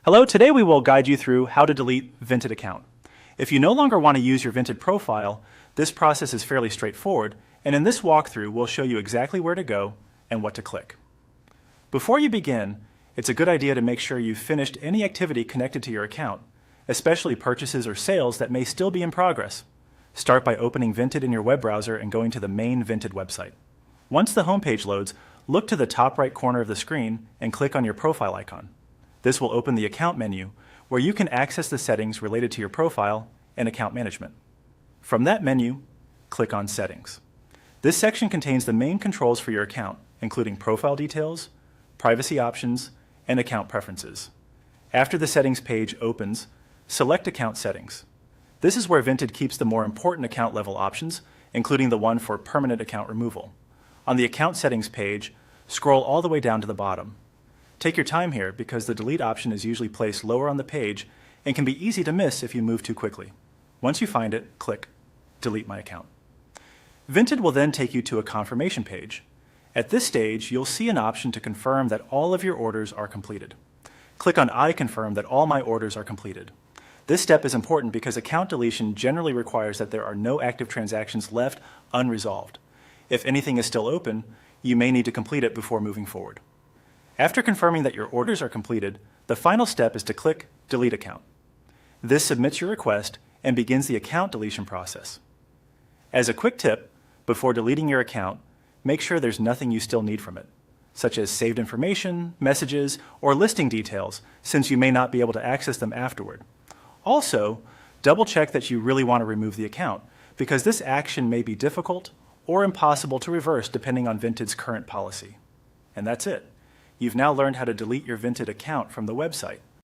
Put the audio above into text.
Hello, today we will guide you through how to delete Vinted account. If you no longer want to use your Vinted profile, this process is fairly straightforward, and in this walkthrough we'll show you exactly where to go and what to click. Before you begin, it's a good idea to make sure you've finished any activity connected to your account, especially purchases or sales that may still be in progress. Start by opening Vinted in your web browser and going to the main Vinted website. Once the homepage loads, look to the top right corner of the screen and click on your profile icon. This will open the account menu, where you can access the settings related to your profile and account management. From that menu, click on Settings. This section contains the main controls for your account, including profile details, privacy options, and account preferences. After the Settings page opens, select Account Settings. This is where Vinted keeps the more important account level options, including the one for permanent account removal. On the Account Settings page, scroll all the way down to the bottom. Take your time here because the delete option is usually placed lower on the page and can be easy to miss if you move too quickly. Once you find it, click Delete My Account. Vinted will then take you to a confirmation page. At this stage, you'll see an option to confirm that all of your orders are completed. Click on I confirm that all my orders are completed. This step is important because account deletion generally requires that there are no active transactions left unresolved. If anything is still open, you may need to complete it before moving forward. After confirming that your orders are completed, the final step is to click Delete Account. This submits your request and begins the account deletion process. As a quick tip, before deleting your account, make sure there's nothing you still need from it, such as saved information, messages, or listing details, since you may not be able to access them afterward. Also, double-check that you really want to remove the account, because this action may be difficult or impossible to reverse depending on Vinted's current policy. And that's it. You've now learned how to delete your Vinted account from the website.